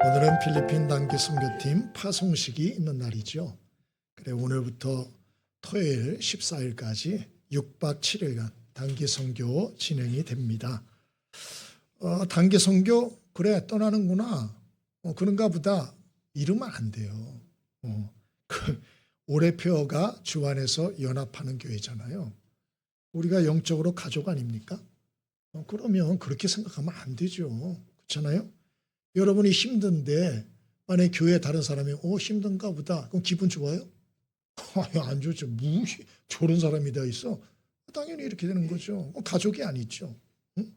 오늘은 필리핀 단기 선교팀 파송식이 있는 날이죠. 그래 오늘부터 토요일 14일까지 6박 7일간 단기 선교 진행이 됩니다. 단기 선교 그래 떠나는구나. 그런가 보다 이러면 안 돼요. 올해표가 주 안에서 연합하는 교회잖아요. 우리가 영적으로 가족 아닙니까? 그러면 그렇게 생각하면 안 되죠. 그렇잖아요? 여러분이 힘든데 만약에 교회에 다른 사람이 힘든가 보다. 그럼 기분 좋아요? 안 좋죠. 저런 사람이 다 있어. 당연히 이렇게 되는 거죠. 가족이 아니죠. 응?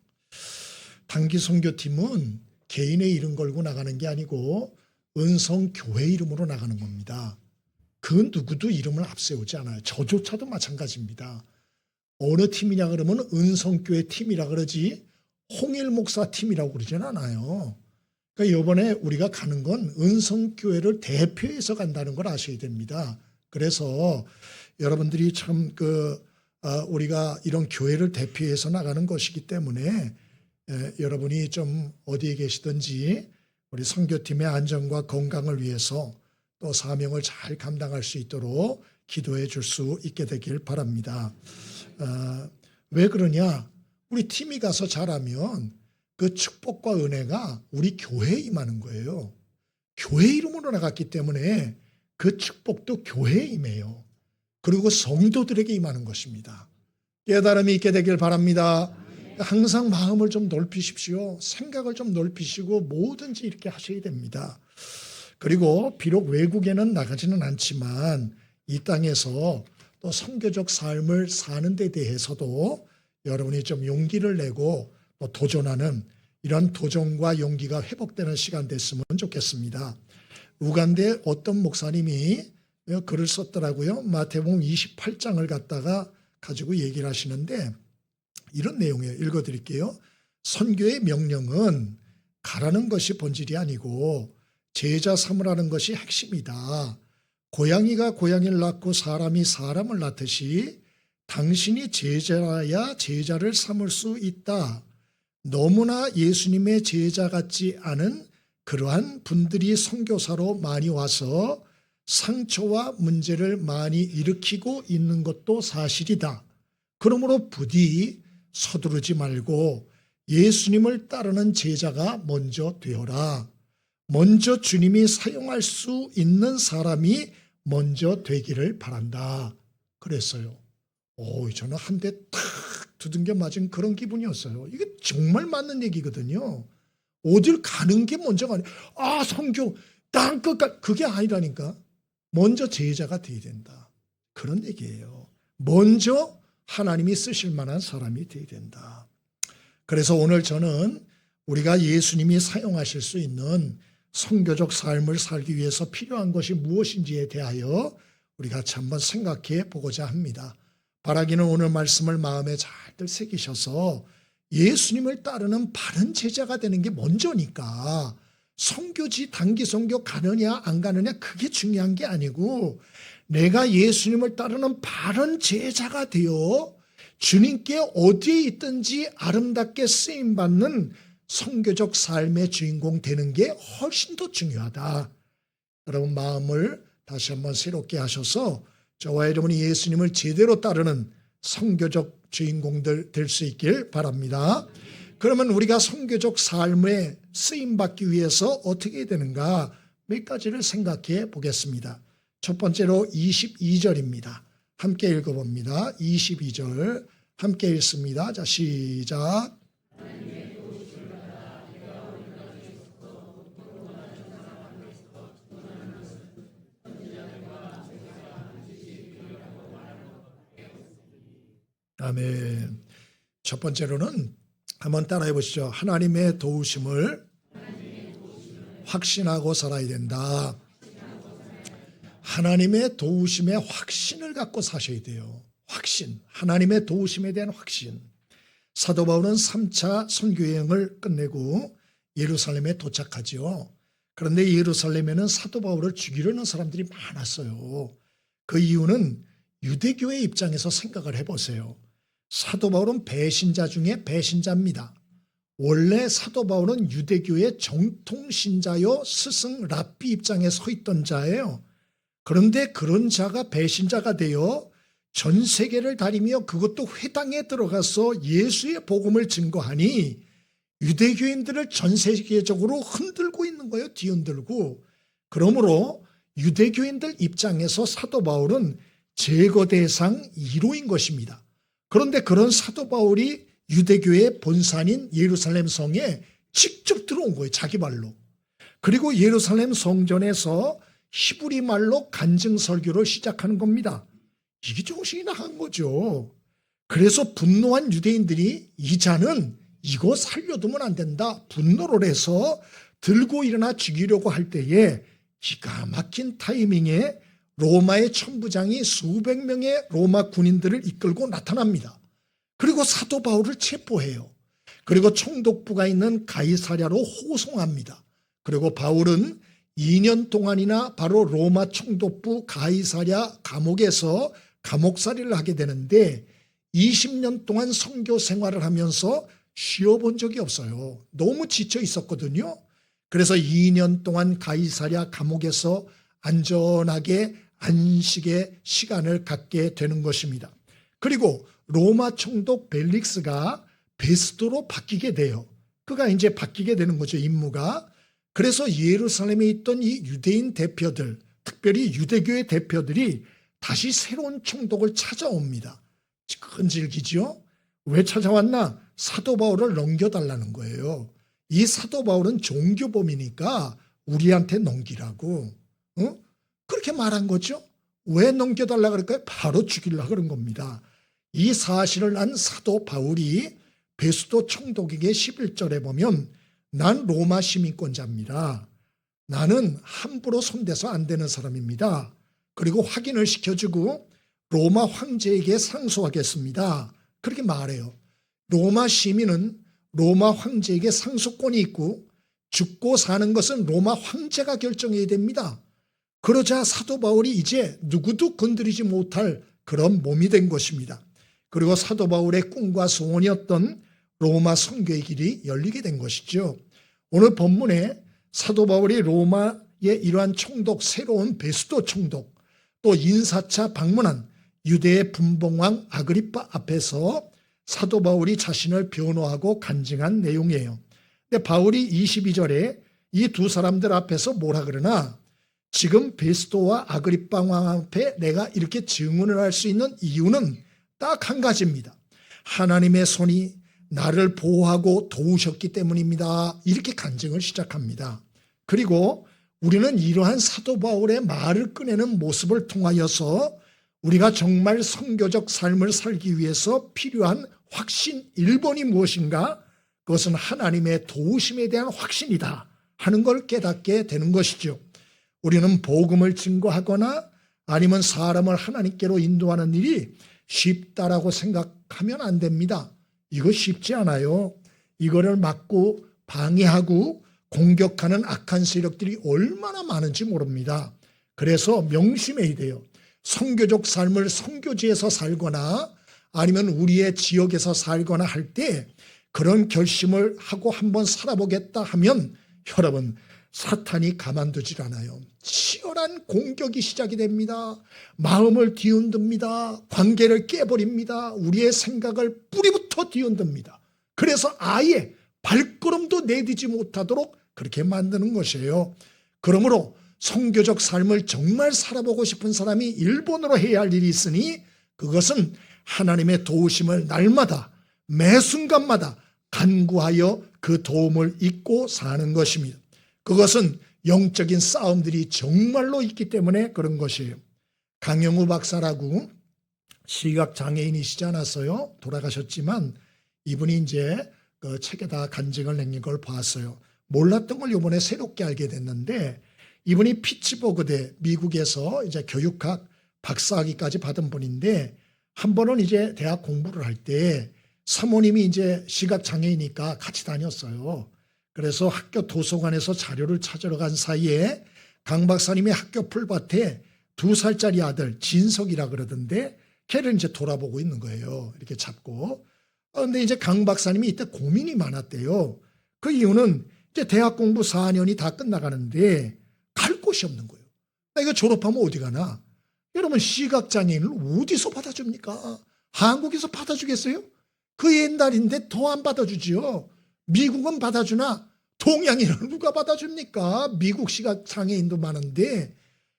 단기 선교팀은 개인의 이름 걸고 나가는 게 아니고 은성교회 이름으로 나가는 겁니다. 그 누구도 이름을 앞세우지 않아요. 저조차도 마찬가지입니다. 어느 팀이냐 그러면 은성교회 팀이라 그러지 홍일 목사 팀이라고 그러진 않아요. 그러니까 이번에 우리가 가는 건 은성교회를 대표해서 간다는 걸 아셔야 됩니다. 그래서 여러분들이 참 우리가 이런 교회를 대표해서 나가는 것이기 때문에 여러분이 좀 어디에 계시든지 우리 선교팀의 안전과 건강을 위해서 또 사명을 잘 감당할 수 있도록 기도해 줄 수 있게 되길 바랍니다. 왜 그러냐? 우리 팀이 가서 잘하면 그 축복과 은혜가 우리 교회에 임하는 거예요. 교회 이름으로 나갔기 때문에 그 축복도 교회에 임해요. 그리고 성도들에게 임하는 것입니다. 깨달음이 있게 되길 바랍니다. 항상 마음을 좀 넓히십시오. 생각을 좀 넓히시고 뭐든지 이렇게 하셔야 됩니다. 그리고 비록 외국에는 나가지는 않지만 이 땅에서 또 선교적 삶을 사는 데 대해서도 여러분이 좀 용기를 내고 또 도전하는 이런 도전과 용기가 회복되는 시간 됐으면 좋겠습니다. 우간다에 어떤 목사님이 글을 썼더라고요. 마태복음 28장을 갖다가 가지고 얘기를 하시는데 이런 내용이에요. 읽어드릴게요. 선교의 명령은 가라는 것이 본질이 아니고 제자 삼으라는 것이 핵심이다. 고양이가 고양이를 낳고 사람이 사람을 낳듯이 당신이 제자야 제자를 삼을 수 있다. 너무나 예수님의 제자 같지 않은 그러한 분들이 선교사로 많이 와서 상처와 문제를 많이 일으키고 있는 것도 사실이다. 그러므로 부디 서두르지 말고 예수님을 따르는 제자가 먼저 되어라. 먼저 주님이 사용할 수 있는 사람이 먼저 되기를 바란다. 그랬어요. 저는 한 대 탁 두둥겨 맞은 그런 기분이었어요. 이게 정말 맞는 얘기거든요. 어딜 가는 게 먼저가 아니에요. 선교 땅 끝까지 그게 아니라니까. 먼저 제자가 돼야 된다. 그런 얘기예요. 먼저 하나님이 쓰실 만한 사람이 돼야 된다. 그래서 오늘 저는 우리가 예수님이 사용하실 수 있는 선교적 삶을 살기 위해서 필요한 것이 무엇인지에 대하여 우리 같이 한번 생각해 보고자 합니다. 바라기는 오늘 말씀을 마음에 잘들 새기셔서 예수님을 따르는 바른 제자가 되는 게 먼저니까 선교지 단기 선교 가느냐 안 가느냐 그게 중요한 게 아니고 내가 예수님을 따르는 바른 제자가 되어 주님께 어디에 있든지 아름답게 쓰임받는 선교적 삶의 주인공 되는 게 훨씬 더 중요하다. 여러분 마음을 다시 한번 새롭게 하셔서 저와 여러분이 예수님을 제대로 따르는 선교적 주인공들 될 수 있길 바랍니다. 그러면 우리가 선교적 삶에 쓰임받기 위해서 어떻게 해야 되는가 몇 가지를 생각해 보겠습니다. 첫 번째로 22절입니다. 함께 읽어봅니다. 22절 함께 읽습니다. 자 시작. 아멘. 첫 번째로는 한번 따라해 보시죠. 하나님의 도우심을 확신하고 살아야 된다. 하나님의 도우심에 확신을 갖고 사셔야 돼요. 확신. 하나님의 도우심에 대한 확신. 사도 바울은 3차 선교여행을 끝내고 예루살렘에 도착하죠. 그런데 예루살렘에는 사도 바울을 죽이려는 사람들이 많았어요. 그 이유는 유대교의 입장에서 생각을 해보세요. 사도 바울은 배신자 중에 배신자입니다. 원래 사도 바울은 유대교의 정통 신자요 스승 랍비 입장에 서 있던 자예요. 그런데 그런 자가 배신자가 되어 전 세계를 다니며 그것도 회당에 들어가서 예수의 복음을 증거하니 유대교인들을 전 세계적으로 흔들고 있는 거예요. 뒤흔들고. 그러므로 유대교인들 입장에서 사도 바울은 제거 대상 1호인 것입니다. 그런데 그런 사도 바울이 유대교의 본산인 예루살렘 성에 직접 들어온 거예요. 자기 말로. 그리고 예루살렘 성전에서 히브리 말로 간증 설교를 시작하는 겁니다. 이게 정신이 나간 거죠. 그래서 분노한 유대인들이 이 자는 이거 살려두면 안 된다. 분노를 해서 들고 일어나 죽이려고 할 때에 기가 막힌 타이밍에 로마의 천부장이 수백 명의 로마 군인들을 이끌고 나타납니다. 그리고 사도 바울을 체포해요. 그리고 총독부가 있는 가이사랴로 호송합니다. 그리고 바울은 2년 동안이나 바로 로마 총독부 가이사랴 감옥에서 감옥살이를 하게 되는데 20년 동안 선교 생활을 하면서 쉬어본 적이 없어요. 너무 지쳐 있었거든요. 그래서 2년 동안 가이사랴 감옥에서 안전하게 안식의 시간을 갖게 되는 것입니다. 그리고 로마 총독 벨릭스가 베스도로 바뀌게 돼요. 그가 이제 바뀌게 되는 거죠, 임무가. 그래서 예루살렘에 있던 이 유대인 대표들, 특별히 유대교의 대표들이 다시 새로운 총독을 찾아옵니다. 끈질기죠? 왜 찾아왔나? 사도 바울을 넘겨달라는 거예요. 이 사도 바울은 종교범이니까 우리한테 넘기라고. 그렇게 말한 거죠. 왜 넘겨달라 그럴까요? 바로 죽이려고 그런 겁니다. 이 사실을 안 사도 바울이 베스도 총독에게 11절에 보면 난 로마 시민권자입니다. 나는 함부로 손대서 안 되는 사람입니다. 그리고 확인을 시켜주고 로마 황제에게 상소하겠습니다. 그렇게 말해요. 로마 시민은 로마 황제에게 상소권이 있고 죽고 사는 것은 로마 황제가 결정해야 됩니다. 그러자 사도 바울이 이제 누구도 건드리지 못할 그런 몸이 된 것입니다. 그리고 사도 바울의 꿈과 소원이었던 로마 선교의 길이 열리게 된 것이죠. 오늘 본문에 사도 바울이 로마의 이러한 총독, 새로운 베스도 총독, 또 인사차 방문한 유대의 분봉왕 아그리파 앞에서 사도 바울이 자신을 변호하고 간증한 내용이에요. 근데 바울이 22절에 이 두 사람들 앞에서 뭐라 그러나 지금 베스도와 아그리파 왕 앞에 내가 이렇게 증언을 할 수 있는 이유는 딱 한 가지입니다. 하나님의 손이 나를 보호하고 도우셨기 때문입니다. 이렇게 간증을 시작합니다. 그리고 우리는 이러한 사도 바울의 말을 꺼내는 모습을 통하여서 우리가 정말 선교적 삶을 살기 위해서 필요한 확신 1번이 무엇인가? 그것은 하나님의 도우심에 대한 확신이다 하는 걸 깨닫게 되는 것이죠. 우리는 복음을 증거하거나 아니면 사람을 하나님께로 인도하는 일이 쉽다라고 생각하면 안 됩니다. 이거 쉽지 않아요. 이거를 막고 방해하고 공격하는 악한 세력들이 얼마나 많은지 모릅니다. 그래서 명심해야 돼요. 선교적 삶을 선교지에서 살거나 아니면 우리의 지역에서 살거나 할 때 그런 결심을 하고 한번 살아보겠다 하면 여러분 사탄이 가만두질 않아요. 치열한 공격이 시작이 됩니다. 마음을 뒤흔듭니다. 관계를 깨버립니다. 우리의 생각을 뿌리부터 뒤흔듭니다. 그래서 아예 발걸음도 내디지 못하도록 그렇게 만드는 것이에요. 그러므로 선교적 삶을 정말 살아보고 싶은 사람이 1번으로 해야 할 일이 있으니 그것은 하나님의 도우심을 날마다 매 순간마다 간구하여 그 도움을 잊고 사는 것입니다. 그것은 영적인 싸움들이 정말로 있기 때문에 그런 것이에요. 강영우 박사라고 시각장애인이시지 않았어요? 돌아가셨지만 이분이 이제 그 책에다 간증을 남긴 걸 봤어요. 몰랐던 걸 이번에 새롭게 알게 됐는데 이분이 피츠버그대 미국에서 이제 교육학 박사학위까지 받은 분인데 한 번은 이제 대학 공부를 할 때 사모님이 이제 시각장애이니까 같이 다녔어요. 그래서 학교 도서관에서 자료를 찾으러 간 사이에 강 박사님이 학교 풀밭에 2살짜리 아들 진석이라 그러던데 걔를 이제 돌아보고 있는 거예요. 이렇게 잡고. 근데 이제 강 박사님이 이때 고민이 많았대요. 그 이유는 이제 대학 공부 4년이 다 끝나가는데 갈 곳이 없는 거예요. 나 이거 졸업하면 어디 가나? 여러분, 시각장애인을 어디서 받아줍니까? 한국에서 받아주겠어요? 그 옛날인데 더 안 받아주지요. 미국은 받아주나 동양인을 누가 받아줍니까? 미국 시각장애인도 많은데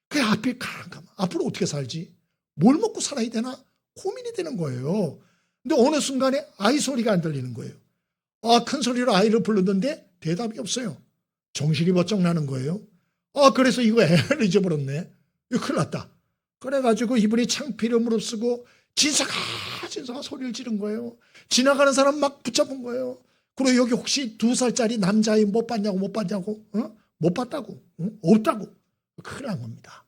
그 앞에 가면 앞으로 어떻게 살지? 뭘 먹고 살아야 되나? 고민이 되는 거예요. 근데 어느 순간에 아이 소리가 안 들리는 거예요. 큰 소리로 아이를 부르는데 대답이 없어요. 정신이 번쩍 나는 거예요. 그래서 이거 애를 잊어버렸네. 이거 큰일 났다. 그래가지고 이분이 창피를 무릅쓰고 진서가 소리를 지른 거예요. 지나가는 사람 막 붙잡은 거예요. 그리고 여기 혹시 2살짜리 남자아이 못 봤냐고. 못 봤다고. 없다고. 큰일 난 겁니다.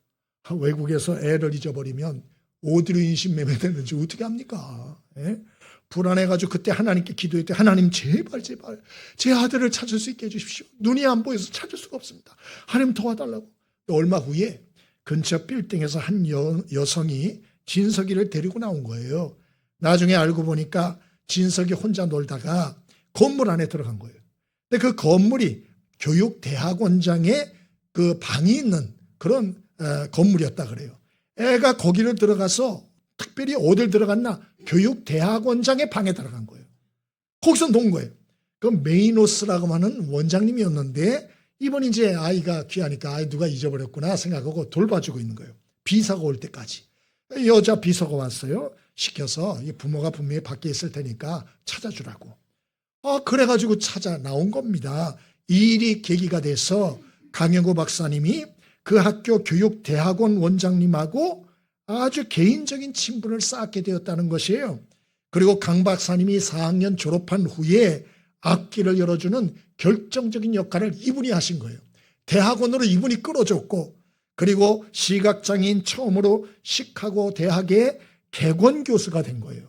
외국에서 애를 잊어버리면 어디로 인신매매되는지 어떻게 합니까? 예? 불안해가지고 그때 하나님께 기도했대. 하나님 제발 제 아들을 찾을 수 있게 해주십시오. 눈이 안 보여서 찾을 수가 없습니다. 하나님 도와달라고. 얼마 후에 근처 빌딩에서 한 여성이 진석이를 데리고 나온 거예요. 나중에 알고 보니까 진석이 혼자 놀다가 건물 안에 들어간 거예요. 근데 그 건물이 교육대학원장의 그 방이 있는 그런 건물이었다 그래요. 애가 거기를 들어가서 특별히 어딜 들어갔나? 교육대학원장의 방에 들어간 거예요. 거기서 논 거예요. 그 메이노스라고 하는 원장님이었는데 이번이 이제 아이가 귀하니까 누가 잊어버렸구나 생각하고 돌봐주고 있는 거예요. 비서가 올 때까지. 여자 비서가 왔어요. 시켜서 부모가 분명히 밖에 있을 테니까 찾아주라고. 그래가지고 찾아 나온 겁니다. 이 일이 계기가 돼서 강영구 박사님이 그 학교 교육대학원 원장님하고 아주 개인적인 친분을 쌓게 되었다는 것이에요. 그리고 강 박사님이 4학년 졸업한 후에 앞길을 열어주는 결정적인 역할을 이분이 하신 거예요. 대학원으로 이분이 끌어줬고, 그리고 시각장애인 처음으로 시카고 대학의 개건 교수가 된 거예요.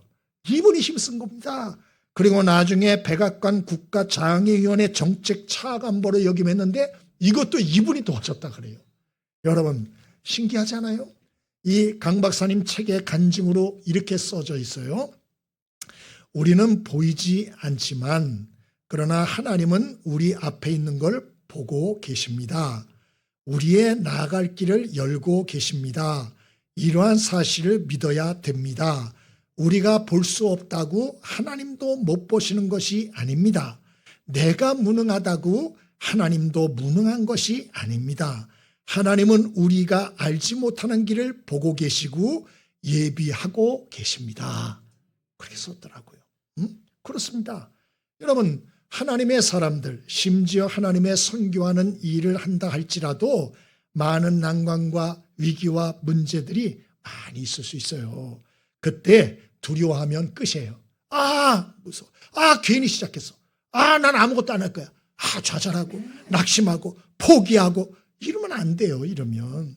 이분이 힘쓴 겁니다. 그리고 나중에 백악관 국가장애위원회 정책 차관보를 역임했는데 이것도 이분이 도와줬다 그래요. 여러분, 신기하지 않아요? 이 강 박사님 책의 간증으로 이렇게 써져 있어요. 우리는 보이지 않지만 그러나 하나님은 우리 앞에 있는 걸 보고 계십니다. 우리의 나아갈 길을 열고 계십니다. 이러한 사실을 믿어야 됩니다. 우리가 볼 수 없다고 하나님도 못 보시는 것이 아닙니다. 내가 무능하다고 하나님도 무능한 것이 아닙니다. 하나님은 우리가 알지 못하는 길을 보고 계시고 예비하고 계십니다. 그렇게 썼더라고요. 그렇습니다. 여러분, 하나님의 사람들, 심지어 하나님의 선교하는 일을 한다 할지라도 많은 난관과 위기와 문제들이 많이 있을 수 있어요. 그때 두려워하면 끝이에요. 무서워. 괜히 시작했어. 난 아무것도 안 할 거야. 좌절하고 낙심하고 포기하고 이러면 안 돼요. 이러면.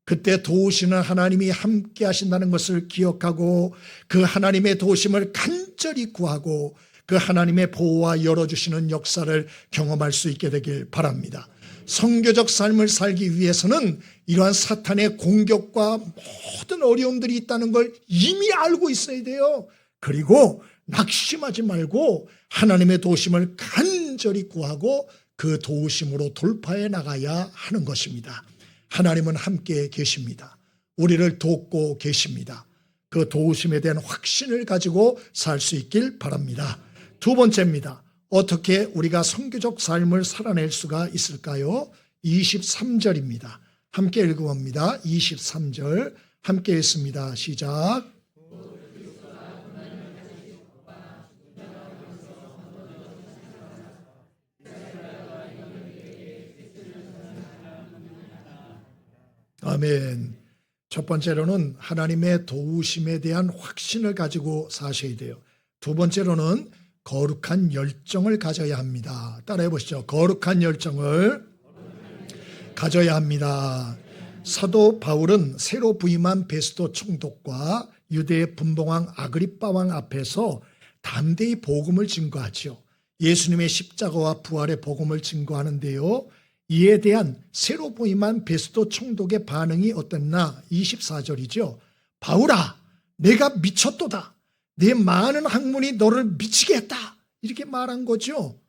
그때 도우시는 하나님이 함께 하신다는 것을 기억하고 그 하나님의 도우심을 간절히 구하고 그 하나님의 보호와 열어주시는 역사를 경험할 수 있게 되길 바랍니다. 선교적 삶을 살기 위해서는 이러한 사탄의 공격과 모든 어려움들이 있다는 걸 이미 알고 있어야 돼요. 그리고 낙심하지 말고 하나님의 도우심을 간절히 구하고 그 도우심으로 돌파해 나가야 하는 것입니다. 하나님은 함께 계십니다. 우리를 돕고 계십니다. 그 도우심에 대한 확신을 가지고 살 수 있길 바랍니다. 두 번째입니다. 어떻게 우리가 선교적 삶을 살아낼 수가 있을까요? 23절입니다. 함께 읽어봅니다. 23절 함께 읽습니다. 시작. 아멘. 첫 번째로는 하나님의 도우심에 대한 확신을 가지고 사셔야 돼요. 두 번째로는 거룩한 열정을 가져야 합니다. 따라해 보시죠. 거룩한 열정을 가져야 합니다. 사도 바울은 새로 부임한 베스도 총독과 유대의 분봉왕 아그리빠 왕 앞에서 담대히 복음을 증거하죠. 예수님의 십자가와 부활의 복음을 증거하는데요. 이에 대한 새로 부임한 베스도 총독의 반응이 어땠나? 24절이죠. 바울아, 내가 미쳤도다. 내 많은 학문이 너를 미치게 했다. 이렇게 말한 거죠.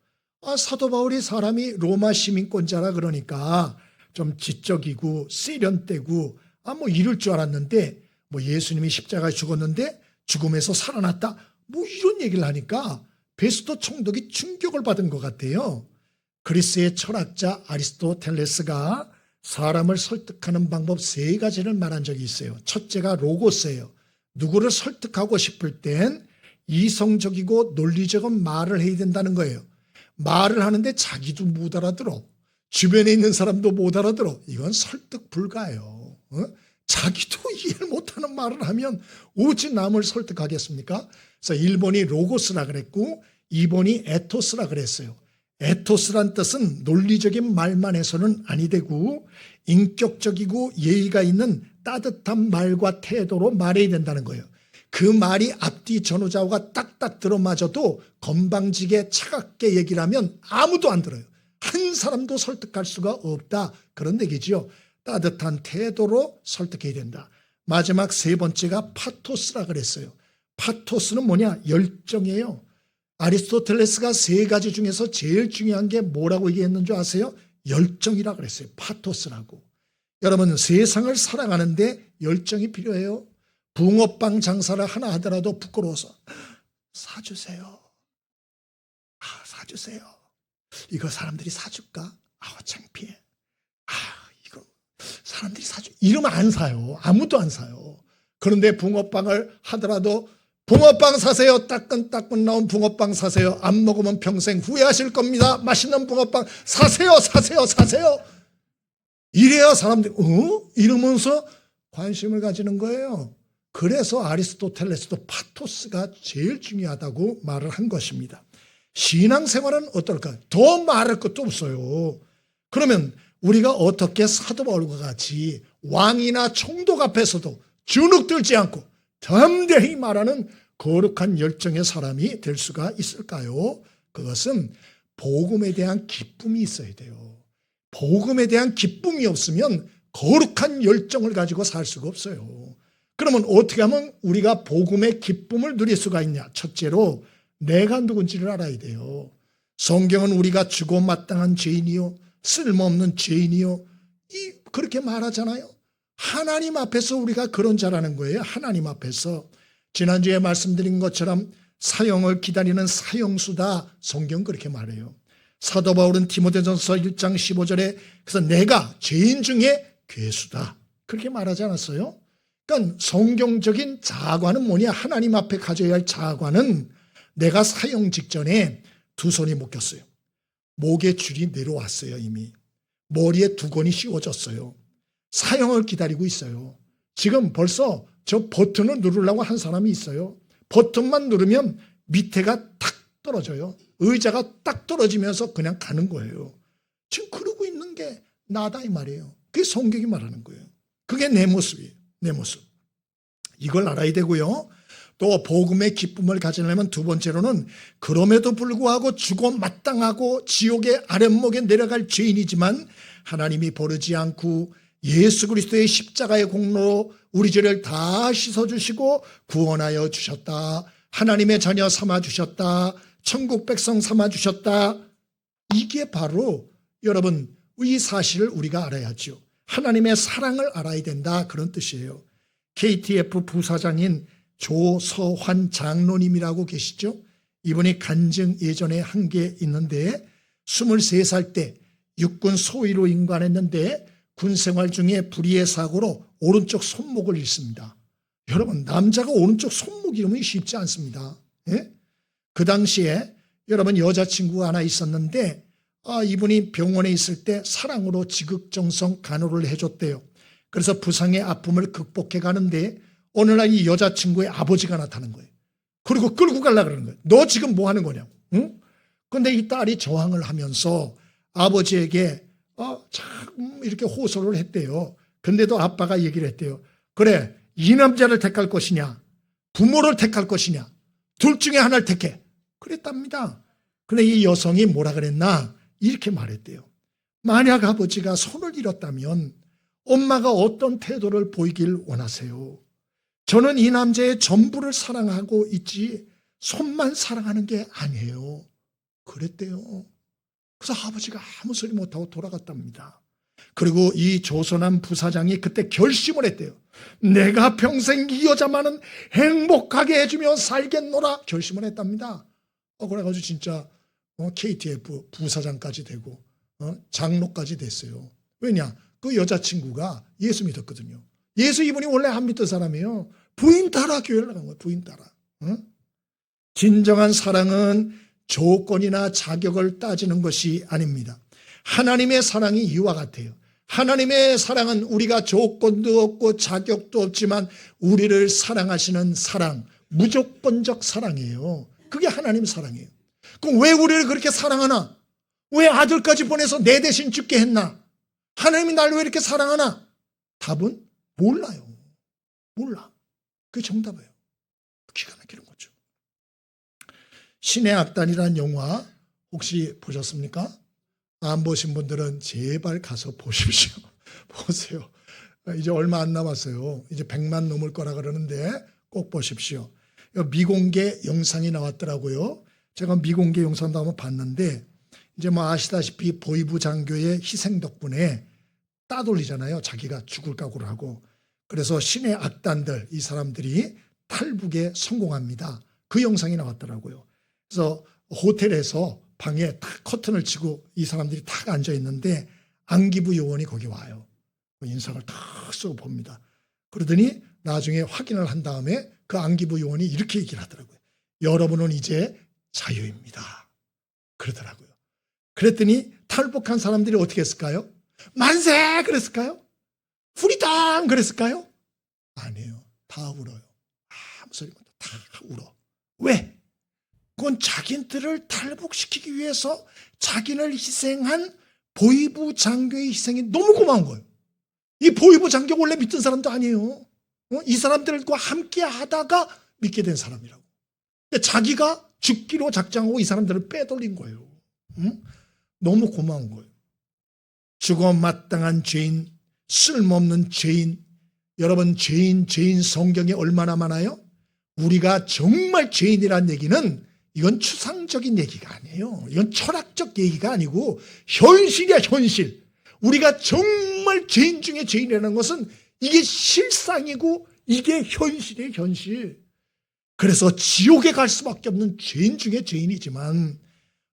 사도 바울이 사람이 로마 시민권자라 그러니까 좀 지적이고 세련되고 뭐 이럴 줄 알았는데 뭐 예수님이 십자가에 죽었는데 죽음에서 살아났다. 뭐 이런 얘기를 하니까 베스토 총독이 충격을 받은 것 같아요. 그리스의 철학자 아리스토텔레스가 사람을 설득하는 방법 3가지를 말한 적이 있어요. 첫째가 로고스예요. 누구를 설득하고 싶을 땐 이성적이고 논리적인 말을 해야 된다는 거예요. 말을 하는데 자기도 못 알아들어. 주변에 있는 사람도 못 알아들어. 이건 설득 불가예요. 자기도 이해를 못하는 말을 하면 어찌 남을 설득하겠습니까? 그래서 1번이 로고스라 그랬고 2번이 에토스라 그랬어요. 에토스란 뜻은 논리적인 말만 해서는 아니 되고 인격적이고 예의가 있는 따뜻한 말과 태도로 말해야 된다는 거예요. 그 말이 앞뒤 전후좌우가 딱딱 들어맞아도 건방지게 차갑게 얘기를 하면 아무도 안 들어요. 한 사람도 설득할 수가 없다. 그런 얘기죠. 따뜻한 태도로 설득해야 된다. 마지막 3번째가 파토스라 그랬어요. 파토스는 뭐냐? 열정이에요. 아리스토텔레스가 3가지 중에서 제일 중요한 게 뭐라고 얘기했는 줄 아세요? 열정이라 그랬어요. 파토스라고. 여러분 세상을 사랑하는데 열정이 필요해요. 붕어빵 장사를 하나 하더라도 부끄러워서 사주세요. 사주세요. 이거 사람들이 사줄까? 창피해. 이거 사람들이 사줘. 이러면 안 사요. 아무도 안 사요. 그런데 붕어빵을 하더라도 붕어빵 사세요. 따끈따끈 나온 붕어빵 사세요. 안 먹으면 평생 후회하실 겁니다. 맛있는 붕어빵 사세요. 사세요. 사세요. 이래야 사람들이 이러면서 관심을 가지는 거예요. 그래서 아리스토텔레스도 파토스가 제일 중요하다고 말을 한 것입니다. 신앙생활은 어떨까? 더 말할 것도 없어요. 그러면 우리가 어떻게 사도 바울과 같이 왕이나 총독 앞에서도 주눅들지 않고 담대히 말하는 거룩한 열정의 사람이 될 수가 있을까요? 그것은 복음에 대한 기쁨이 있어야 돼요. 복음에 대한 기쁨이 없으면 거룩한 열정을 가지고 살 수가 없어요. 그러면 어떻게 하면 우리가 복음의 기쁨을 누릴 수가 있냐? 첫째로 내가 누군지를 알아야 돼요. 성경은 우리가 주고 마땅한 죄인이요 쓸모없는 죄인이요 그렇게 말하잖아요. 하나님 앞에서 우리가 그런 자라는 거예요. 하나님 앞에서. 지난주에 말씀드린 것처럼 사형을 기다리는 사형수다. 성경 그렇게 말해요. 사도 바울은 디모데전서 1장 15절에 그래서 내가 죄인 중에 괴수다. 그렇게 말하지 않았어요? 그러니까 성경적인 자아관은 뭐냐? 하나님 앞에 가져야 할 자아관은 내가 사형 직전에 2손이 묶였어요. 목에 줄이 내려왔어요. 이미. 머리에 두건이 씌워졌어요. 사형을 기다리고 있어요. 지금 벌써 저 버튼을 누르려고 한 사람이 있어요. 버튼만 누르면 밑에가 탁 떨어져요. 의자가 딱 떨어지면서 그냥 가는 거예요. 지금 그러고 있는 게 나다 이 말이에요. 그게 성경이 말하는 거예요. 그게 내 모습이에요. 내 모습. 이걸 알아야 되고요. 또 복음의 기쁨을 가지려면 2번째로는 그럼에도 불구하고 죽어 마땅하고 지옥의 아랫목에 내려갈 죄인이지만 하나님이 버리지 않고 예수 그리스도의 십자가의 공로로 우리 죄를 다 씻어주시고 구원하여 주셨다. 하나님의 자녀 삼아주셨다. 천국 백성 삼아주셨다. 이게 바로 여러분 이 사실을 우리가 알아야죠. 하나님의 사랑을 알아야 된다. 그런 뜻이에요. KTF 부사장인 조서환 장로님이라고 계시죠. 이분이 간증 예전에 한 게 있는데 23살 때 육군 소위로 임관했는데 군생활 중에 불의의 사고로 오른쪽 손목을 잃습니다. 여러분 남자가 오른쪽 손목 잃으면 쉽지 않습니다. 예? 그 당시에 여러분 여자친구가 하나 있었는데 이분이 병원에 있을 때 사랑으로 지극정성 간호를 해줬대요. 그래서 부상의 아픔을 극복해 가는데 어느 날 이 여자친구의 아버지가 나타난 거예요. 그리고 끌고 가려고 그러는 거예요. 너 지금 뭐 하는 거냐고. 응? 근데 이 딸이 저항을 하면서 아버지에게 참 이렇게 호소를 했대요. 근데도 아빠가 얘기를 했대요. 그래, 이 남자를 택할 것이냐 부모를 택할 것이냐 둘 중에 하나를 택해. 그랬답니다. 근데 이 여성이 뭐라 그랬나 이렇게 말했대요. 만약 아버지가 손을 잃었다면 엄마가 어떤 태도를 보이길 원하세요? 저는 이 남자의 전부를 사랑하고 있지 손만 사랑하는 게 아니에요. 그랬대요. 그래서 아버지가 아무 소리 못하고 돌아갔답니다. 그리고 이 조선한 부사장이 그때 결심을 했대요. 내가 평생 이 여자만은 행복하게 해주며 살겠노라 결심을 했답니다. 그래가지고 진짜 KTF 부사장까지 되고 장로까지 됐어요. 왜냐? 그 여자친구가 예수 믿었거든요. 예수 이분이 원래 안 믿던 사람이에요. 부인 따라 교회를 나간 거예요. 부인 따라. 진정한 사랑은 조건이나 자격을 따지는 것이 아닙니다. 하나님의 사랑이 이와 같아요. 하나님의 사랑은 우리가 조건도 없고 자격도 없지만 우리를 사랑하시는 사랑, 무조건적 사랑이에요. 그게 하나님 사랑이에요. 그럼 왜 우리를 그렇게 사랑하나? 왜 아들까지 보내서 내 대신 죽게 했나? 하나님이 나를 왜 이렇게 사랑하나? 답은 몰라요. 몰라. 그게 정답이에요. 기가 막히는 거죠. 신의 악단이라는 영화 혹시 보셨습니까? 안 보신 분들은 제발 가서 보십시오. 보세요. 이제 얼마 안 남았어요. 이제 100만 넘을 거라 그러는데 꼭 보십시오. 미공개 영상이 나왔더라고요. 제가 미공개 영상도 한번 봤는데 이제 뭐 아시다시피 보이부 장교의 희생 덕분에 따돌리잖아요. 자기가 죽을 각오를 하고. 그래서 신의 악단들, 이 사람들이 탈북에 성공합니다. 그 영상이 나왔더라고요. 그래서 호텔에서 방에 탁 커튼을 치고 이 사람들이 탁 앉아 있는데 안기부 요원이 거기 와요. 인상을 탁 쓰고 봅니다. 그러더니 나중에 확인을 한 다음에 그 안기부 요원이 이렇게 얘기를 하더라고요. 여러분은 이제 자유입니다. 그러더라고요. 그랬더니 탈북한 사람들이 어떻게 했을까요? 만세! 그랬을까요? 후리당! 그랬을까요? 아니에요. 다 울어요. 아무 소리 못해. 다 울어. 왜? 그건 자기들을 탈북시키기 위해서 자기를 희생한 보이부 장교의 희생이 너무 고마운 거예요. 이 보이부 장교 원래 믿던 사람도 아니에요. 이 사람들과 함께 하다가 믿게 된 사람이라고. 근데 자기가 죽기로 작정하고 이 사람들을 빼돌린 거예요. 너무 고마운 거예요. 죽어 마땅한 죄인, 쓸모없는 죄인. 여러분 죄인 성경에 얼마나 많아요? 우리가 정말 죄인이라는 얘기는 이건 추상적인 얘기가 아니에요. 이건 철학적 얘기가 아니고 현실이야, 현실. 우리가 정말 죄인 중에 죄인이라는 것은 이게 실상이고 이게 현실이에요, 현실. 그래서 지옥에 갈 수밖에 없는 죄인 중에 죄인이지만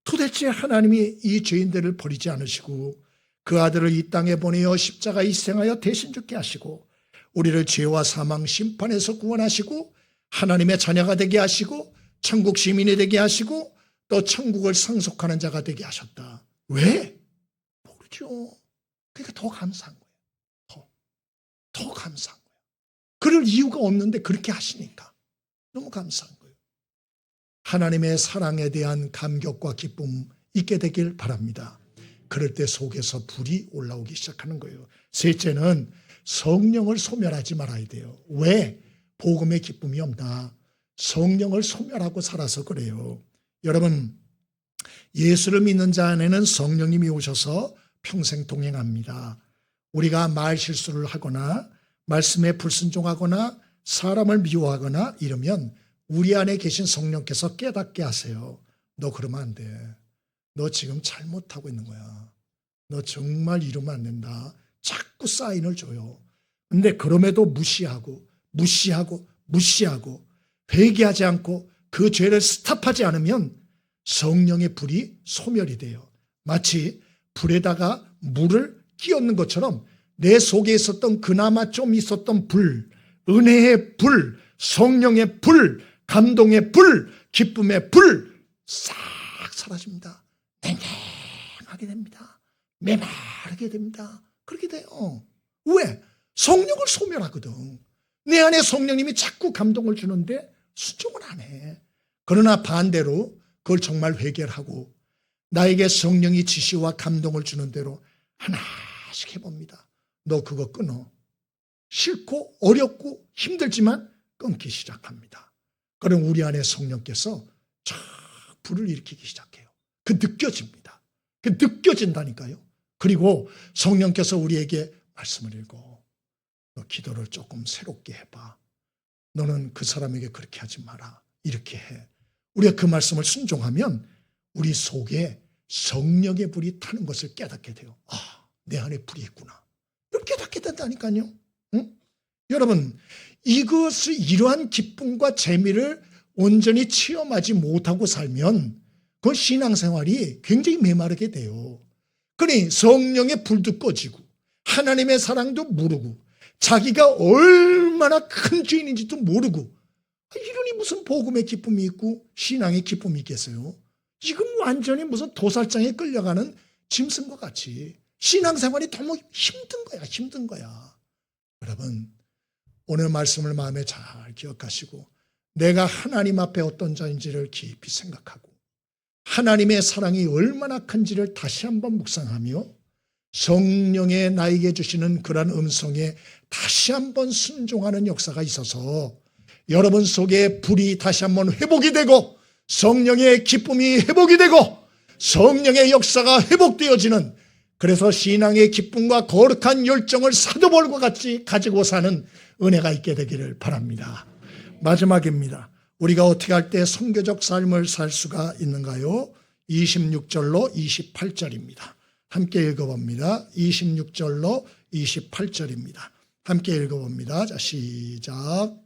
도대체 하나님이 이 죄인들을 버리지 않으시고 그 아들을 이 땅에 보내어 십자가에 희생하여 대신 죽게 하시고 우리를 죄와 사망 심판에서 구원하시고 하나님의 자녀가 되게 하시고 천국 시민이 되게 하시고 또 천국을 상속하는 자가 되게 하셨다. 왜? 모르죠. 그러니까 더 감사한 거예요. 더 감사한 거예요. 그럴 이유가 없는데 그렇게 하시니까 너무 감사한 거예요. 하나님의 사랑에 대한 감격과 기쁨 있게 되길 바랍니다. 그럴 때 속에서 불이 올라오기 시작하는 거예요. 셋째는 성령을 소멸하지 말아야 돼요. 왜? 복음의 기쁨이 없나? 성령을 소멸하고 살아서 그래요. 여러분, 예수를 믿는 자 안에는 성령님이 오셔서 평생 동행합니다. 우리가 말 실수를 하거나 말씀에 불순종하거나 사람을 미워하거나 이러면 우리 안에 계신 성령께서 깨닫게 하세요. 너 그러면 안 돼. 너 지금 잘못하고 있는 거야. 너 정말 이러면 안 된다. 자꾸 사인을 줘요. 근데 그럼에도 무시하고 회개하지 않고 그 죄를 스탑하지 않으면 성령의 불이 소멸이 돼요. 마치 불에다가 물을 끼얹는 것처럼 내 속에 있었던 그나마 좀 있었던 불, 은혜의 불, 성령의 불, 감동의 불, 기쁨의 불 싹 사라집니다. 냉랭하게 됩니다. 메마르게 됩니다. 그렇게 돼요. 왜? 성령을 소멸하거든. 내 안에 성령님이 자꾸 감동을 주는데 순종을 안 해. 그러나 반대로 그걸 정말 회개를 하고 나에게 성령이 지시와 감동을 주는 대로 하나씩 해봅니다. 너 그거 끊어. 싫고 어렵고 힘들지만 끊기 시작합니다. 그럼 우리 안에 성령께서 쫙 불을 일으키기 시작해요. 그 느껴집니다. 그 느껴진다니까요. 그리고 성령께서 우리에게 말씀을 읽어. 너 기도를 조금 새롭게 해봐. 너는 그 사람에게 그렇게 하지 마라. 이렇게 해. 우리가 그 말씀을 순종하면 우리 속에 성령의 불이 타는 것을 깨닫게 돼요. 아, 내 안에 불이 있구나. 그렇게 깨닫게 된다니까요. 응? 여러분, 이러한 기쁨과 재미를 온전히 체험하지 못하고 살면 그 신앙생활이 굉장히 메마르게 돼요. 그러니 성령의 불도 꺼지고 하나님의 사랑도 모르고 자기가 얼마나 큰 죄인인지도 모르고 이러니 무슨 복음의 기쁨이 있고 신앙의 기쁨이 있겠어요? 이건 완전히 무슨 도살장에 끌려가는 짐승과 같이 신앙생활이 너무 힘든 거야. 여러분, 오늘 말씀을 마음에 잘 기억하시고 내가 하나님 앞에 어떤 자인지를 깊이 생각하고 하나님의 사랑이 얼마나 큰지를 다시 한번 묵상하며 성령의 나에게 주시는 그러한 음성에 다시 한번 순종하는 역사가 있어서 여러분 속에 불이 다시 한번 회복이 되고 성령의 기쁨이 회복이 되고 성령의 역사가 회복되어지는, 그래서 신앙의 기쁨과 거룩한 열정을 사도 바울과 같이 가지고 사는 은혜가 있게 되기를 바랍니다. 마지막입니다. 우리가 어떻게 할 때 선교적 삶을 살 수가 있는가요? 26절로 28절입니다. 함께 읽어봅니다. 26절로 28절입니다. 함께 읽어봅니다. 자, 시작.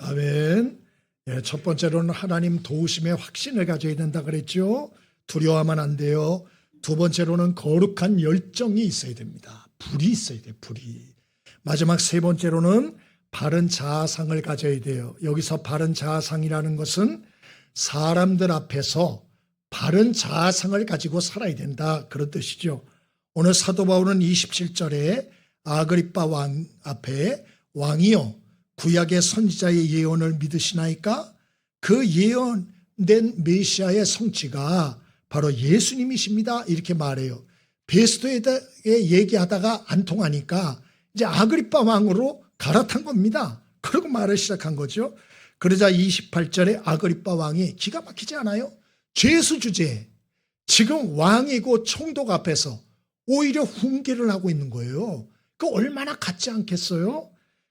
아멘. 예, 첫 번째로는 하나님 도우심의 확신을 가져야 된다 그랬죠. 두려워하면 안 돼요. 두 번째로는 거룩한 열정이 있어야 됩니다. 불이 있어야 돼요. 불이. 마지막 세 번째로는 바른 자아상을 가져야 돼요. 여기서 바른 자아상이라는 것은 사람들 앞에서 바른 자아상을 가지고 살아야 된다, 그런 뜻이죠. 오늘 사도 바울은 27절에 아그리빠 왕 앞에 왕이요 구약의 선지자의 예언을 믿으시나이까? 그 예언된 메시아의 성취가 바로 예수님이십니다. 이렇게 말해요. 베스도에 얘기하다가 안 통하니까 이제 아그리빠 왕으로 갈아탄 겁니다. 그리고 말을 시작한 거죠. 그러자 28절에 아그리빠 왕이 기가 막히지 않아요? 죄수 주제에 지금 왕이고 총독 앞에서 오히려 훈계를 하고 있는 거예요. 그 얼마나 같지 않겠어요?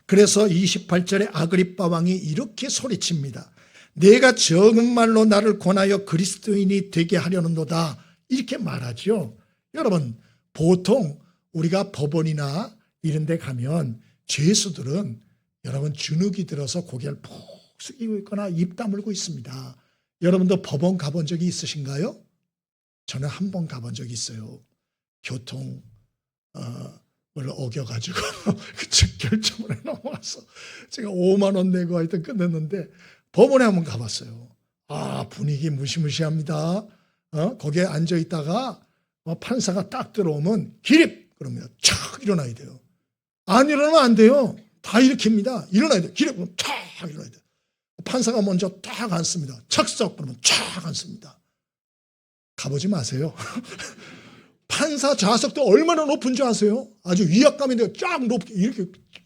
그래서 28절에 아그리빠 왕이 이렇게 소리칩니다. 내가 적은 말로 나를 권하여 그리스도인이 되게 하려는도다, 이렇게 말하죠. 여러분, 보통 우리가 법원이나 이런 데 가면 죄수들은 여러분 주눅이 들어서 고개를 푹 숙이고 있거나 입 다물고 있습니다. 여러분도 법원 가본 적이 있으신가요? 저는 한 번 가본 적이 있어요. 교통 을 어겨가지고 결정을 해놓아서 제가 5만 원 내고 하여튼 끝냈는데 법원에 한번 가봤어요. 아, 분위기 무시무시합니다. 거기에 앉아있다가 판사가 딱 들어오면 기립! 그러면 촥 일어나야 돼요. 안 일어나면 안 돼요. 다 일으킵니다. 일어나야 돼요. 기립! 그러면 촥 일어나야 돼요. 판사가 먼저 딱 앉습니다. 착석! 그러면 촥 앉습니다. 가보지 마세요. 판사 좌석도 얼마나 높은 줄 아세요? 아주 위압감인데 쫙 높게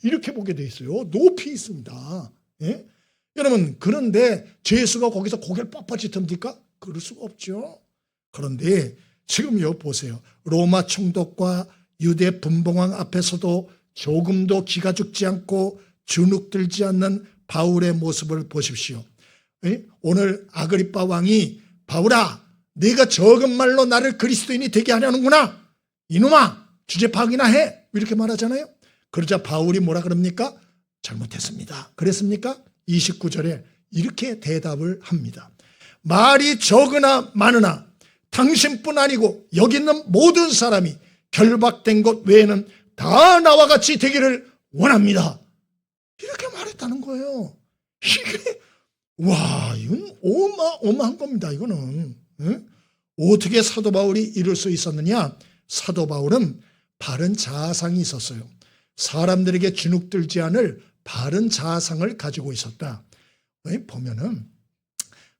이렇게 보게 돼 있어요. 높이 있습니다. 예? 여러분, 그런데 죄수가 거기서 고개를 뻣뻣이 듭니까? 그럴 수가 없죠. 그런데 지금 여기 보세요. 로마 총독과 유대 분봉왕 앞에서도 조금도 기가 죽지 않고 주눅 들지 않는 바울의 모습을 보십시오. 예? 오늘 아그리빠 왕이 바울아, 네가 적은 말로 나를 그리스도인이 되게 하려는구나. 이놈아, 주제 파악이나 해. 이렇게 말하잖아요. 그러자 바울이 뭐라 그럽니까? 잘못했습니다. 그랬습니까? 29절에 이렇게 대답을 합니다. 말이 적으나 많으나 당신뿐 아니고 여기 있는 모든 사람이 결박된 것 외에는 다 나와 같이 되기를 원합니다. 이렇게 말했다는 거예요. 이게 와, 이건 어마어마한 겁니다. 이거는. 응? 어떻게 사도 바울이 이럴 수 있었느냐? 사도 바울은 바른 자아상이 있었어요. 사람들에게 주눅들지 않을 바른 자아상을 가지고 있었다. 보면은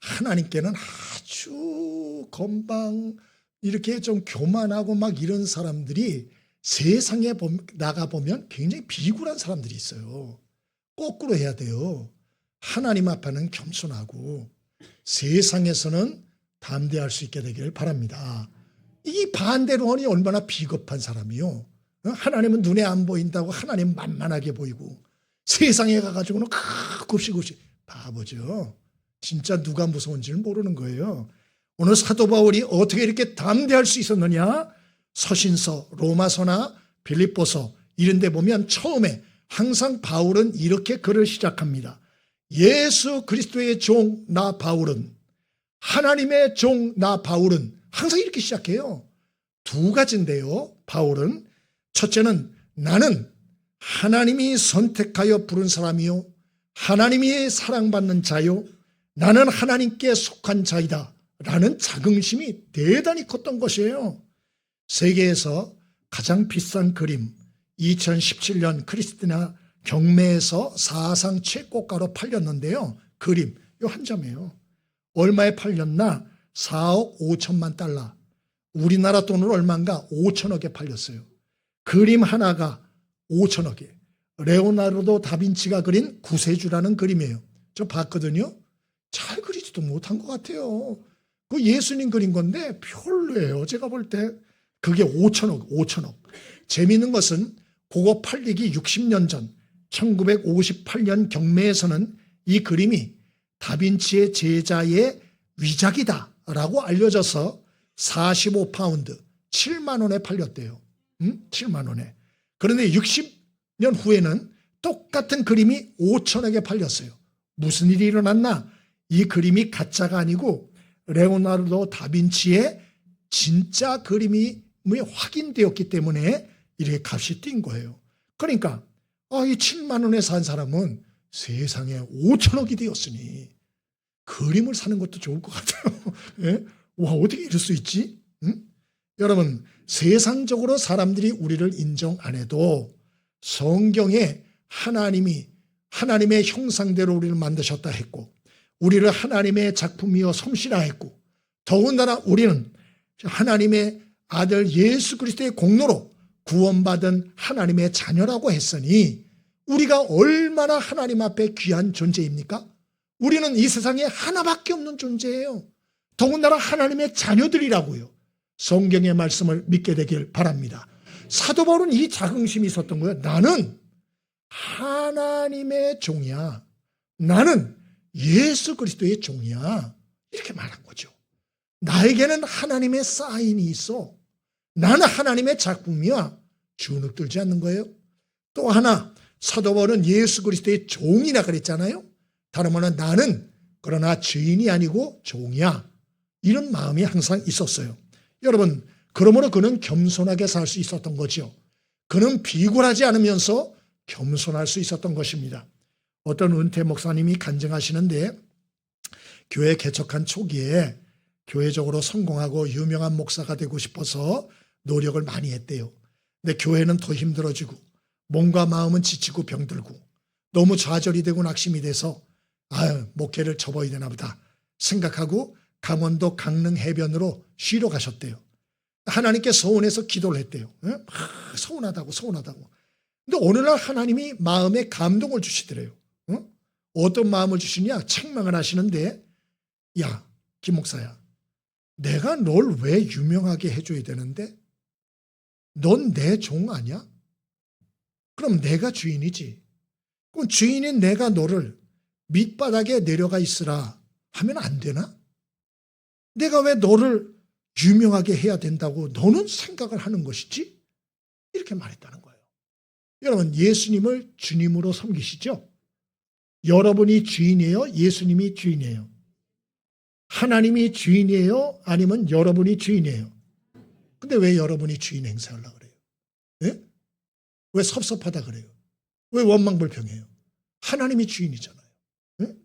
하나님께는 아주 건방 이렇게 좀 교만하고 막 이런 사람들이 세상에 나가보면 굉장히 비굴한 사람들이 있어요. 거꾸로 해야 돼요. 하나님 앞에는 겸손하고 세상에서는 담대할 수 있게 되기를 바랍니다. 이 반대로 하니 얼마나 비겁한 사람이요. 하나님은 눈에 안 보인다고 하나님 만만하게 보이고 세상에 가가지고는 굽시굽시 바보죠. 진짜 누가 무서운지는 모르는 거예요. 오늘 사도 바울이 어떻게 이렇게 담대할 수 있었느냐? 서신서, 로마서나 빌립보서 이런 데 보면 처음에 항상 바울은 이렇게 글을 시작합니다. 예수 그리스도의 종 나 바울은, 하나님의 종 나 바울은, 항상 이렇게 시작해요. 두 가지인데요. 바울은 첫째는 나는 하나님이 선택하여 부른 사람이요 하나님이 사랑받는 자요 나는 하나님께 속한 자이다 라는 자긍심이 대단히 컸던 것이에요. 세계에서 가장 비싼 그림 2017년 크리스티나 경매에서 사상 최고가로 팔렸는데요. 그림 이 한 점이에요. 얼마에 팔렸나? 4억 5천만 달러. 우리나라 돈으로 얼마인가? 5천억에 팔렸어요. 그림 하나가 5천억에. 레오나르도 다빈치가 그린 구세주라는 그림이에요. 저 봤거든요. 잘 그리지도 못한 것 같아요. 그 예수님 그린 건데 별로예요. 제가 볼 때 그게 5천억. 재미있는 것은 그거 팔리기 60년 전 1958년 경매에서는 이 그림이 다빈치의 제자의 위작이다라고 알려져서 45파운드 7만 원에 팔렸대요. 7만 원에. 그런데 60년 후에는 똑같은 그림이 5천억에 팔렸어요. 무슨 일이 일어났나? 이 그림이 가짜가 아니고 레오나르도 다빈치의 진짜 그림이 확인되었기 때문에 이렇게 값이 뛴 거예요. 그러니까 이 7만 원에 산 사람은 세상에 5천억이 되었으니 그림을 사는 것도 좋을 것 같아요. 예? 와, 어떻게 이럴 수 있지? 응? 여러분, 세상적으로 사람들이 우리를 인정 안 해도 성경에 하나님의 형상대로 우리를 만드셨다 했고 우리를 하나님의 작품이여 솜씨라 했고 더군다나 우리는 하나님의 아들 예수 그리스도의 공로로 구원받은 하나님의 자녀라고 했으니 우리가 얼마나 하나님 앞에 귀한 존재입니까? 우리는 이 세상에 하나밖에 없는 존재예요. 더군다나 하나님의 자녀들이라고요. 성경의 말씀을 믿게 되길 바랍니다. 사도 바울은 이 자긍심이 있었던 거예요. 나는 하나님의 종이야. 나는 예수 그리스도의 종이야. 이렇게 말한 거죠. 나에게는 하나님의 사인이 있어. 나는 하나님의 작품이야. 주눅 들지 않는 거예요. 또 하나 사도 바울은 예수 그리스도의 종이라 그랬잖아요. 다른 말은 나는 그러나 주인이 아니고 종이야. 이런 마음이 항상 있었어요. 여러분, 그러므로 그는 겸손하게 살 수 있었던 거죠. 그는 비굴하지 않으면서 겸손할 수 있었던 것입니다. 어떤 은퇴 목사님이 간증하시는데 교회 개척한 초기에 교회적으로 성공하고 유명한 목사가 되고 싶어서 노력을 많이 했대요. 근데 교회는 더 힘들어지고 몸과 마음은 지치고 병들고 너무 좌절이 되고 낙심이 돼서 목회를 접어야 되나 보다 생각하고 강원도 강릉 해변으로 쉬러 가셨대요. 하나님께 서운해서 기도를 했대요. 서운하다고. 근데 어느 날 하나님이 마음에 감동을 주시더래요. 어떤 마음을 주시냐? 책망을 하시는데 야, 김 목사야. 내가 널 왜 유명하게 해줘야 되는데? 넌 내 종 아니야? 그럼 내가 주인이지. 그럼 주인인 내가 너를 밑바닥에 내려가 있으라 하면 안 되나? 내가 왜 너를 유명하게 해야 된다고 너는 생각을 하는 것이지? 이렇게 말했다는 거예요. 여러분, 예수님을 주님으로 섬기시죠? 여러분이 주인이에요? 예수님이 주인이에요? 하나님이 주인이에요? 아니면 여러분이 주인이에요? 근데 왜 여러분이 주인 행세하려고 그래요? 네? 왜 섭섭하다 그래요? 왜 원망불평해요? 하나님이 주인이잖아요. 네?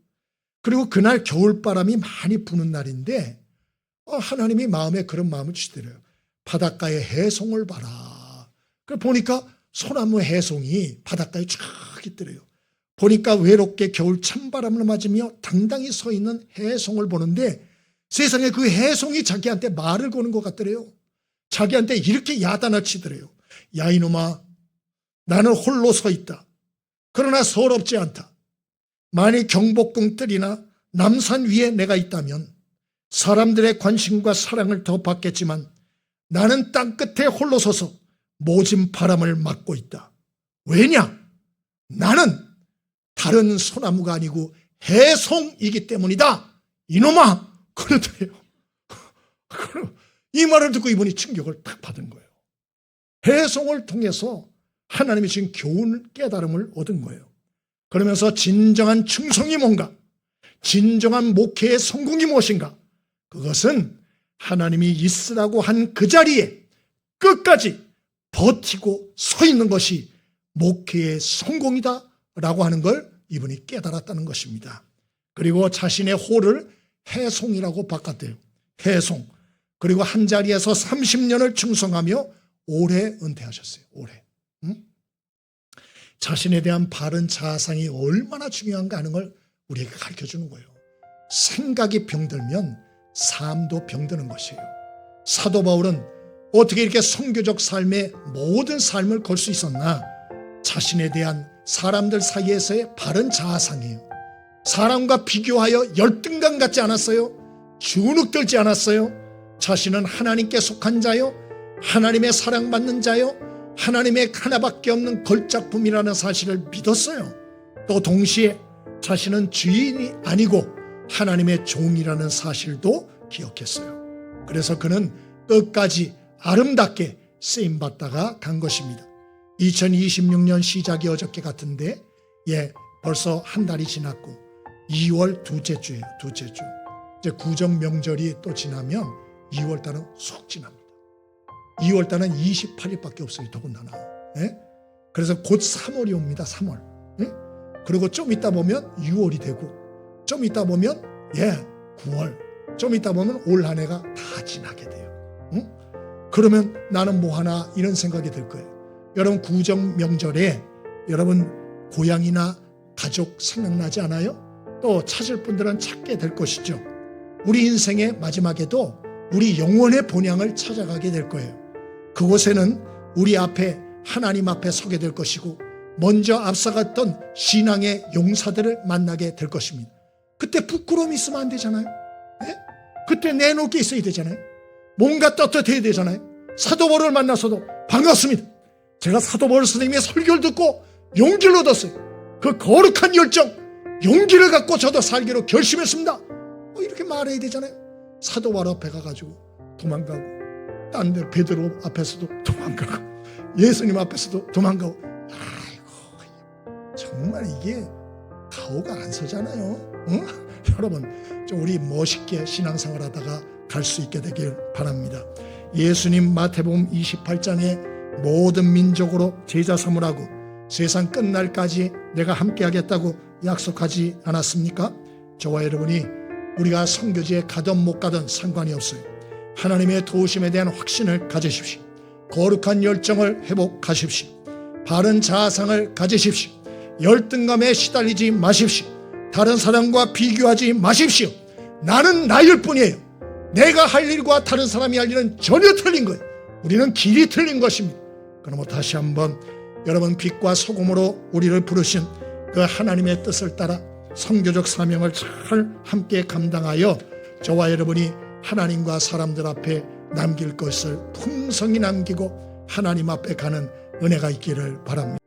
그리고 그날 겨울바람이 많이 부는 날인데 하나님이 마음에 그런 마음을 주시더래요. 바닷가에 해송을 봐라. 그걸 보니까 소나무 해송이 바닷가에 쫙 있더래요. 보니까 외롭게 겨울 찬바람을 맞으며 당당히 서 있는 해송을 보는데 세상에 그 해송이 자기한테 말을 거는 것 같더래요. 자기한테 이렇게 야단을 치더래요. 야 이놈아, 나는 홀로 서 있다. 그러나 서럽지 않다. 만일 경복궁 뜰이나 남산 위에 내가 있다면 사람들의 관심과 사랑을 더 받겠지만 나는 땅끝에 홀로 서서 모진 바람을 맞고 있다. 왜냐? 나는 다른 소나무가 아니고 해송이기 때문이다. 이놈아! 그러더래요. 이 말을 듣고 이분이 충격을 딱 받은 거예요. 해송을 통해서 하나님이 주신 교훈, 깨달음을 얻은 거예요. 그러면서 진정한 충성이 뭔가, 진정한 목회의 성공이 무엇인가, 그것은 하나님이 있으라고 한 그 자리에 끝까지 버티고 서 있는 것이 목회의 성공이다라고 하는 걸 이분이 깨달았다는 것입니다. 그리고 자신의 호를 해송이라고 바꿨대요. 해송. 그리고 한 자리에서 30년을 충성하며 올해 은퇴하셨어요. 올해. 자신에 대한 바른 자아상이 얼마나 중요한가 하는 걸 우리에게 가르쳐주는 거예요. 생각이 병들면 삶도 병드는 것이에요. 사도 바울은 어떻게 이렇게 선교적 삶에 모든 삶을 걸 수 있었나? 자신에 대한 사람들 사이에서의 바른 자아상이에요. 사람과 비교하여 열등감 갖지 않았어요. 주눅들지 않았어요. 자신은 하나님께 속한 자요, 하나님의 사랑받는 자요, 하나님의 하나밖에 없는 걸작품이라는 사실을 믿었어요. 또 동시에 자신은 주인이 아니고 하나님의 종이라는 사실도 기억했어요. 그래서 그는 끝까지 아름답게 쓰임받다가 간 것입니다. 2026년 시작이 어저께 같은데 벌써 한 달이 지났고 2월 둘째 주예요. 둘째 주. 이제 구정 명절이 또 지나면 2월 달은 쏙 지납니다. 2월 달은 28일밖에 없어요. 더군다나. 그래서 곧 3월이 옵니다. 3월. 그리고 좀 있다 보면 6월이 되고 좀 있다 보면 9월, 좀 있다 보면 올 한 해가 다 지나게 돼요. 그러면 나는 뭐 하나 이런 생각이 들 거예요. 여러분 구정 명절에 여러분 고향이나 가족 생각나지 않아요? 또 찾을 분들은 찾게 될 것이죠. 우리 인생의 마지막에도 우리 영혼의 본향을 찾아가게 될 거예요. 그곳에는 우리 앞에 하나님 앞에 서게 될 것이고 먼저 앞서갔던 신앙의 용사들을 만나게 될 것입니다. 그때 부끄러움이 있으면 안 되잖아요. 그때 내놓을 게 있어야 되잖아요. 뭔가 떳떳해야 되잖아요. 사도 바울을 만나서도 반갑습니다. 제가 사도 바울 선생님의 설교를 듣고 용기를 얻었어요. 그 거룩한 열정, 용기를 갖고 저도 살기로 결심했습니다. 이렇게 말해야 되잖아요. 사도 바울 앞에 가가지고 도망가고, 딴 데 베드로 앞에서도 도망가고, 예수님 앞에서도 도망가고. 아이고, 정말 이게 가오가 안 서잖아요. 여러분, 좀 우리 멋있게 신앙생활 하다가 갈 수 있게 되길 바랍니다. 예수님 마태복음 28장에 모든 민족으로 제자 삼으라고 세상 끝날까지 내가 함께 하겠다고 약속하지 않았습니까? 저와 여러분이 우리가 선교지에 가든 못 가든 상관이 없어요. 하나님의 도우심에 대한 확신을 가지십시오. 거룩한 열정을 회복하십시오. 바른 자아상을 가지십시오. 열등감에 시달리지 마십시오. 다른 사람과 비교하지 마십시오. 나는 나일 뿐이에요. 내가 할 일과 다른 사람이 할 일은 전혀 틀린 거예요. 우리는 길이 틀린 것입니다. 그러므로 다시 한번 여러분 빛과 소금으로 우리를 부르신 그 하나님의 뜻을 따라 선교적 사명을 잘 함께 감당하여 저와 여러분이 하나님과 사람들 앞에 남길 것을 풍성히 남기고 하나님 앞에 가는 은혜가 있기를 바랍니다.